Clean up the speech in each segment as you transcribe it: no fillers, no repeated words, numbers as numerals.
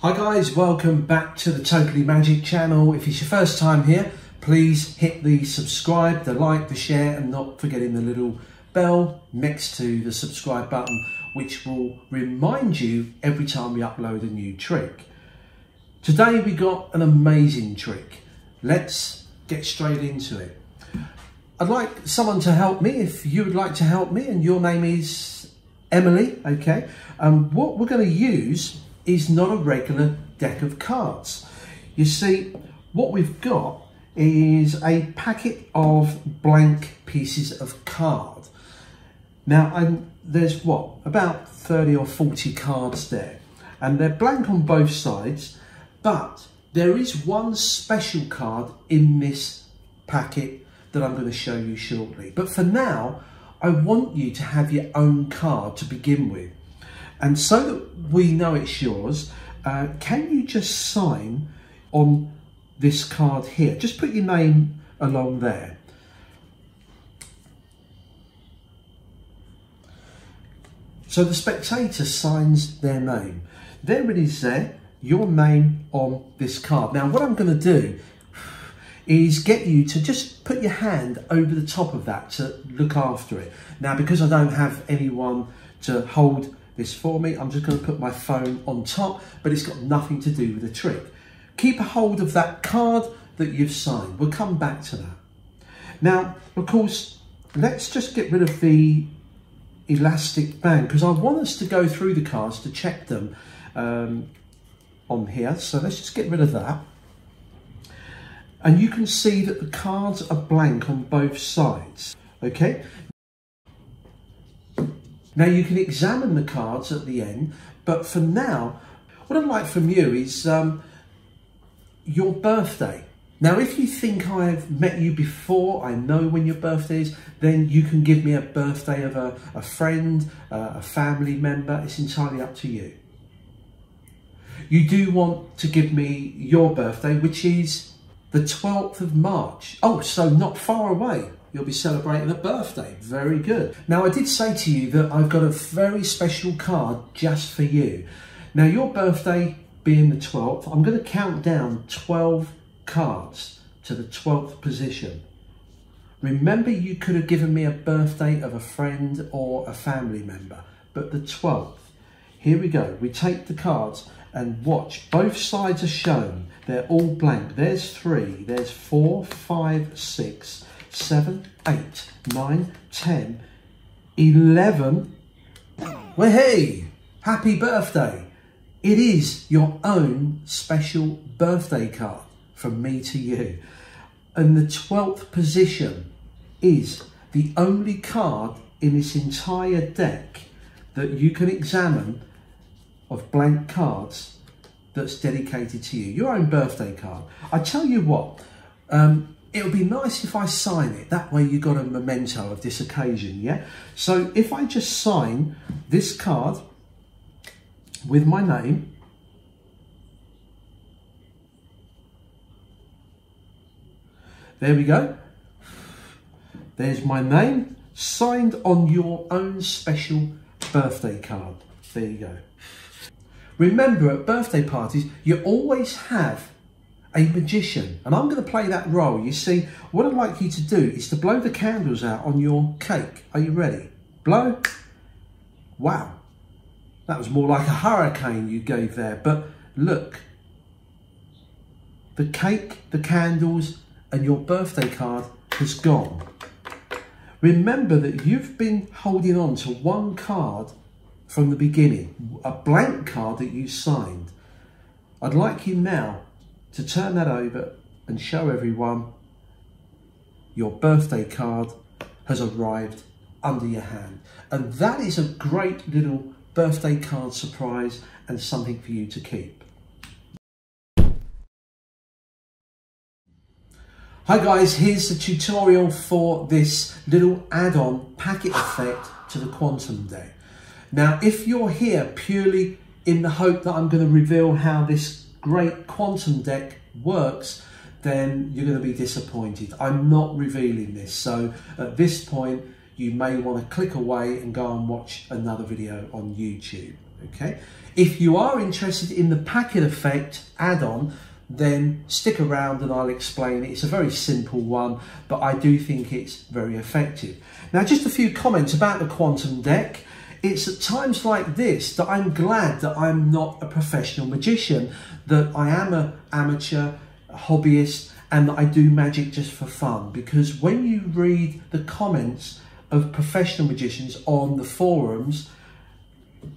Hi guys, welcome back to the Totally Magic channel. If it's your first time here, please hit the subscribe, the like, the share, and not forgetting the little bell next to the subscribe button, which will remind you every time we upload a new trick. Today we got an amazing trick. Let's get straight into it. I'd like someone to help me if you would like to help me, and your name is Emily, okay? What we're going to use is not a regular deck of cards. You see, what we've got is a packet of blank pieces of card. Now, there's what, about 30 or 40 cards there, and they're blank on both sides, but there is one special card in this packet that I'm going to show you shortly. But for now, I want you to have your own card to begin with. And so that we know it's yours, can you just sign on this card here? Just put your name along there. So the spectator signs their name. There it is there, your name on this card. Now what I'm going to do is get you to just put your hand over the top of that to look after it. Now because I don't have anyone to hold this for me, I'm just going to put my phone on top, but it's got nothing to do with the trick. Keep a hold of that card that you've signed. We'll come back to that. Now, of course, let's just get rid of the elastic band because I want us to go through the cards to check them on here. So let's just get rid of that. And you can see that the cards are blank on both sides, okay? Now you can examine the cards at the end, but for now, what I'd like from you is your birthday. Now, if you think I've met you before, I know when your birthday is, then you can give me a birthday of a friend, a family member. It's entirely up to you. You do want to give me your birthday, which is the 12th of March. Oh, so not far away. You'll be celebrating a birthday. Very good. Now, I did say to you that I've got a very special card just for you. Now, your birthday being the 12th, I'm going to count down 12 cards to the 12th position. Remember, you could have given me a birthday of a friend or a family member, but the 12th. Here we go. We take the cards and watch. Both sides are shown. They're all blank. There's 3, there's 4, 5, 6, 7, 8, 9, 10, 11. Well, hey, happy birthday. It is your own special birthday card from me to you. And the 12th position is the only card in this entire deck that you can examine of blank cards that's dedicated to you. Your own birthday card. I tell you what, it would be nice if I sign it. That way you got a memento of this occasion, yeah? So if I just sign this card with my name, there we go. There's my name signed on your own special birthday card. There you go. Remember, at birthday parties, you always have a magician, and I'm going to play that role. You see, what I'd like you to do is to blow the candles out on your cake. Are you ready? Blow. Wow, that was more like a hurricane you gave there, but look, the cake, the candles, and your birthday card has gone. Remember that you've been holding on to one card from the beginning, a blank card that you signed. I'd like you now to turn that over and show everyone your birthday card has arrived under your hand. And that is a great little birthday card surprise and something for you to keep. Hi guys, here's the tutorial for this little add-on packet effect to the quantum deck. Now, if you're here purely in the hope that I'm going to reveal how this great quantum deck works, then you're going to be disappointed. I'm not revealing this, so at this point you may want to click away and go and watch another video on YouTube. Okay, if you are interested in the packet effect add-on, then stick around and I'll explain it. It's a very simple one, but I do think it's very effective. Now, just a few comments about the quantum deck. It's at times like this that I'm glad that I'm not a professional magician, that I am an amateur, a hobbyist, and that I do magic just for fun. Because when you read the comments of professional magicians on the forums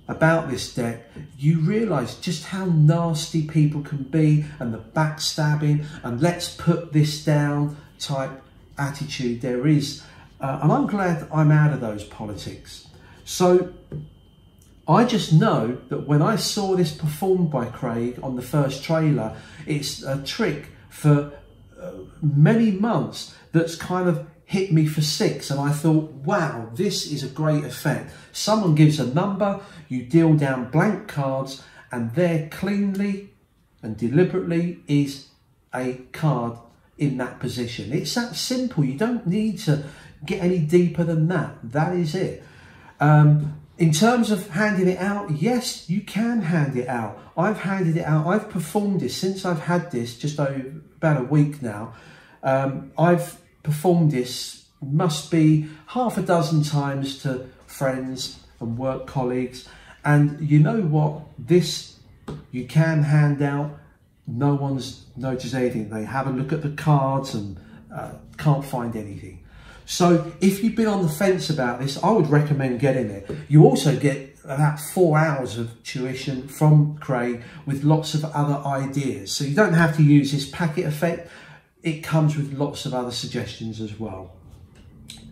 about this deck, you realise just how nasty people can be, and the backstabbing and let's put this down type attitude there is. And I'm glad I'm out of those politics. So I just know that when I saw this performed by Craig on the first trailer, it's a trick for many months that's kind of hit me for 6, and I thought, wow, this is a great effect. Someone gives a number, you deal down blank cards, and there cleanly and deliberately is a card in that position. It's that simple. You don't need to get any deeper than that. That is it. In terms of handing it out, yes, you can hand it out. I've handed it out. I've performed this since I've had this just about a week now. I've performed this, must be half a dozen times to friends and work colleagues. And you know what? This you can hand out. No one's noticed anything. They have a look at the cards and can't find anything. So if you've been on the fence about this, I would recommend getting it. You also get about 4 hours of tuition from Craig with lots of other ideas. So you don't have to use this packet effect. It comes with lots of other suggestions as well.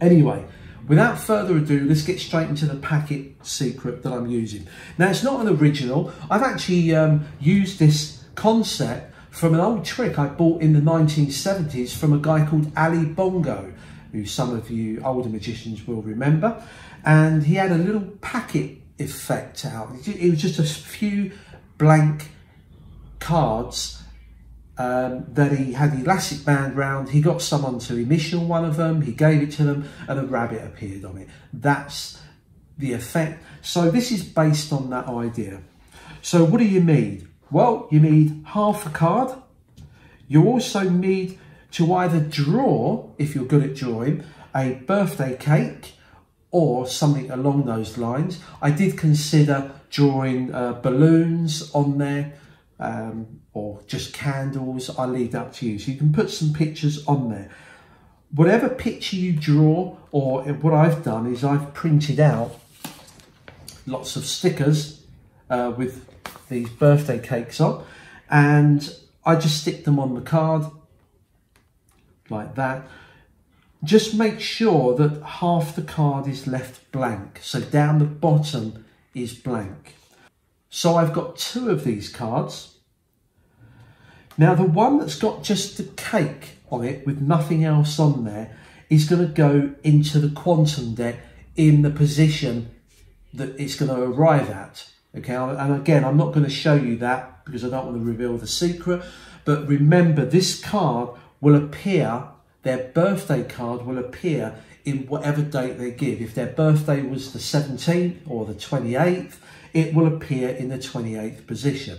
Anyway, without further ado, let's get straight into the packet secret that I'm using. Now, it's not an original. I've actually used this concept from an old trick I bought in the 1970s from a guy called Ali Bongo, who some of you older magicians will remember. And he had a little packet effect out. It was just a few blank cards that he had the elastic band round. He got someone to initial one of them, he gave it to them, and a rabbit appeared on it. That's the effect. So this is based on that idea. So what do you need? Well, you need half a card. You also need to either draw, if you're good at drawing, a birthday cake or something along those lines. I did consider drawing balloons on there, or just candles. I leave that to you. So you can put some pictures on there. Whatever picture you draw, or what I've done is I've printed out lots of stickers with these birthday cakes on, and I just stick them on the card like that. Just make sure that half the card is left blank, so down the bottom is blank. So I've got 2 of these cards. Now the one that's got just the cake on it with nothing else on there is going to go into the quantum deck in the position that it's going to arrive at. Okay, and again, I'm not going to show you that because I don't want to reveal the secret, but remember, this card will appear, their birthday card will appear in whatever date they give. If their birthday was the 17th or the 28th, it will appear in the 28th position.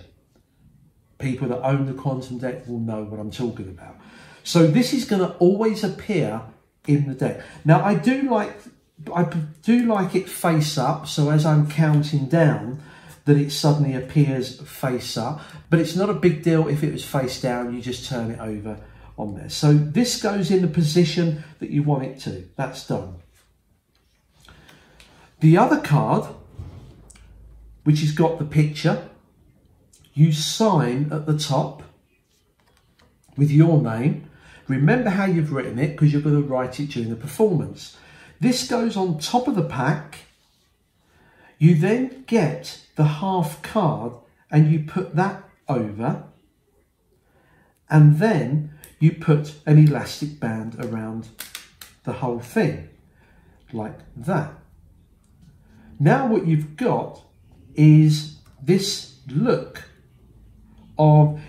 People that own the quantum deck will know what I'm talking about. So this is going to always appear in the deck. Now I do like it face up, so as I'm counting down, that it suddenly appears face up, but it's not a big deal if it was face down. You just turn it over on there. So this goes in the position that you want it to. That's done. The other card, which has got the picture, you sign at the top with your name. Remember how you've written it, because you're going to write it during the performance. This goes on top of the pack. You then get the half card and you put that over, and then you put an elastic band around the whole thing, like that. Now what you've got is this look of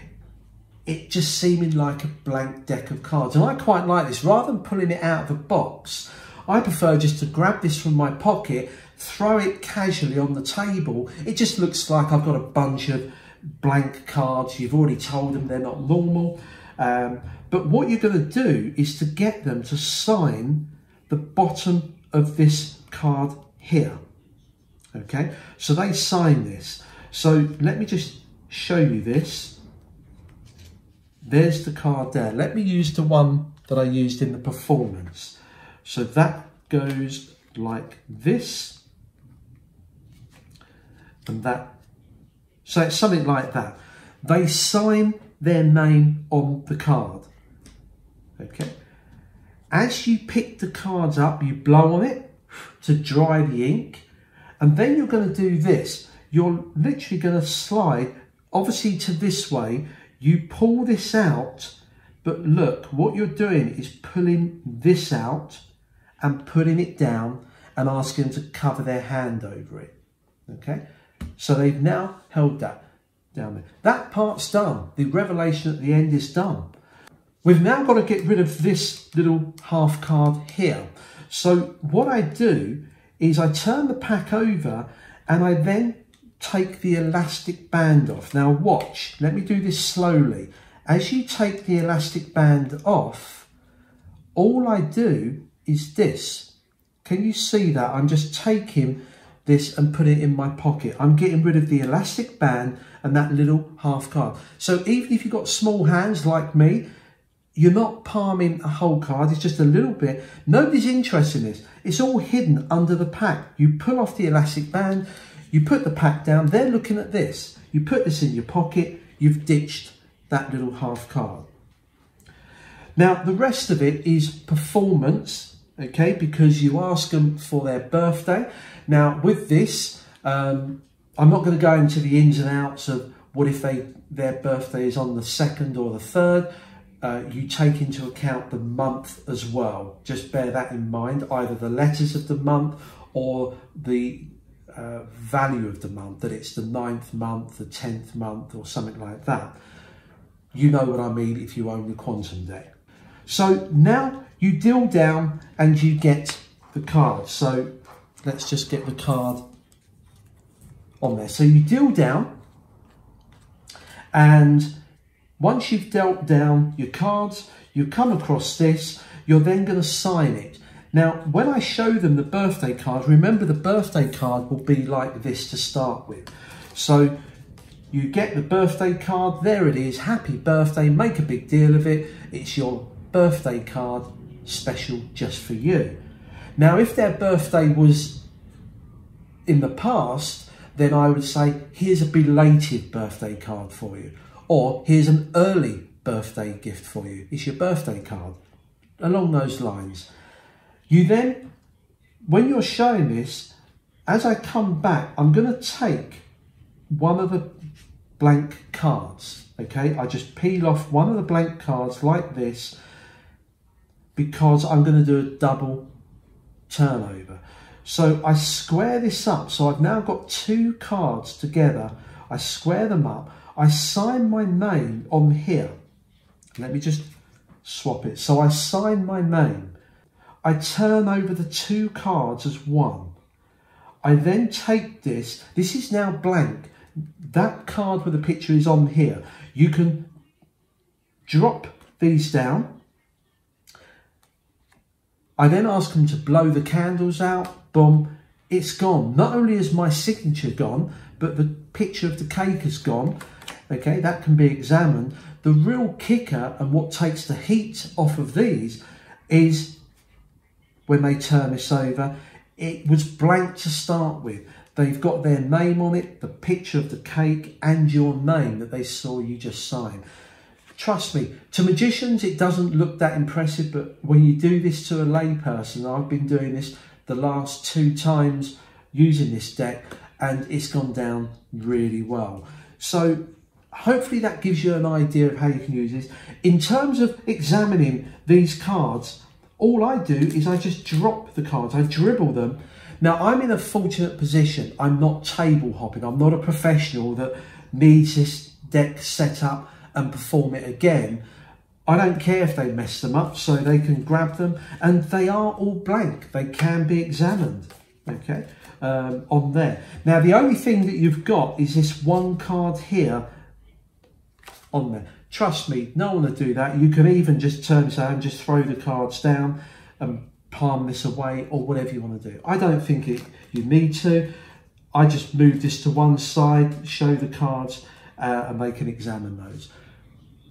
it just seeming like a blank deck of cards. And I quite like this. Rather than pulling it out of the box, I prefer just to grab this from my pocket, throw it casually on the table. It just looks like I've got a bunch of blank cards. You've already told them they're not normal. But what you're going to do is to get them to sign the bottom of this card here. Okay, so they sign this. So let me just show you this. There's the card there. Let me use the one that I used in the performance. So that goes like this. And that. So it's something like that. They sign their name on the card. Okay. As you pick the cards up, you blow on it to dry the ink. And then you're going to do this. You're literally going to slide, obviously, to this way. You pull this out, but look, what you're doing is pulling this out and putting it down and asking them to cover their hand over it. Okay, so they've now held that down there. That part's done. The revelation at the end is done. We've now got to get rid of this little half card here. So what I do is I turn the pack over and I then take the elastic band off. Now watch, let me do this slowly. As you take the elastic band off, all I do is this. Can you see that? I'm just taking this and putting it in my pocket. I'm getting rid of the elastic band and that little half card. So even if you've got small hands like me, you're not palming a whole card, it's just a little bit. Nobody's interested in this. It's all hidden under the pack. You pull off the elastic band, you put the pack down, they're looking at this. You put this in your pocket, you've ditched that little half card. Now, the rest of it is performance, okay, because you ask them for their birthday. Now, with this, I'm not going to go into the ins and outs of what if their birthday is on the 2nd or the 3rd. You take into account the month as well. Just bear that in mind, either the letters of the month or the value of the month, that it's the 9th month, the 10th month or something like that. You know what I mean if you own the quantum deck. So now you deal down and you get the card. So let's just get the card on there. So you deal down, and once you've dealt down your cards, you come across this, you're then going to sign it. Now, when I show them the birthday card, remember the birthday card will be like this to start with. So you get the birthday card, there it is, happy birthday, make a big deal of it. It's your birthday card, special just for you. Now, if their birthday was in the past, then I would say, here's a belated birthday card for you. Or here's an early birthday gift for you. It's your birthday card. Along those lines. You then, when you're showing this, as I come back, I'm going to take one of the blank cards. Okay, I just peel off one of the blank cards like this because I'm going to do a double turnover. So I square this up. So I've now got two cards together. I square them up. I sign my name on here. Let me just swap it. So I sign my name. I turn over the two cards as one. I then take this. This is now blank. That card with the picture is on here. You can drop these down. I then ask them to blow the candles out. Boom. It's gone. Not only is my signature gone, but the picture of the cake has gone. Okay, that can be examined. The real kicker and what takes the heat off of these is when they turn this over, it was blank to start with. They've got their name on it, the picture of the cake and your name that they saw you just sign. Trust me, to magicians it doesn't look that impressive, but when you do this to a lay person, I've been doing this the last 2 times using this deck and it's gone down really well. So hopefully that gives you an idea of how you can use this. In terms of examining these cards, all I do is I just drop the cards, I dribble them. Now I'm in a fortunate position, I'm not table hopping, I'm not a professional that needs this deck set up and perform it again. I don't care if they mess them up, so they can grab them, and they are all blank. They can be examined, okay, on there. Now, the only thing that you've got is this one card here on there. Trust me, no one will do that. You can even just turn this around, just throw the cards down and palm this away, or whatever you want to do. I don't think you need to. I just move this to one side, show the cards, and they can examine those.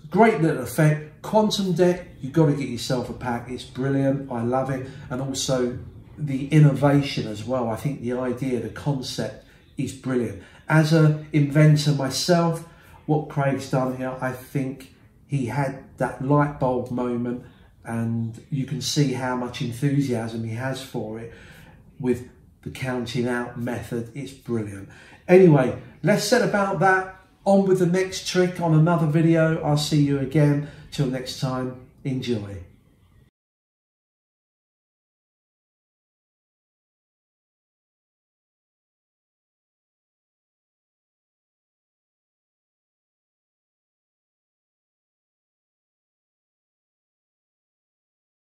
Great little effect. Quantum deck, you've got to get yourself a pack. It's brilliant. I love it. And also the innovation as well. I think the idea, the concept is brilliant. As an inventor myself, what Craig's done here, I think he had that light bulb moment, and you can see how much enthusiasm he has for it with the counting out method. It's brilliant. Anyway, let's set about that. On with the next trick on another video. I'll see you again. Till next time, enjoy.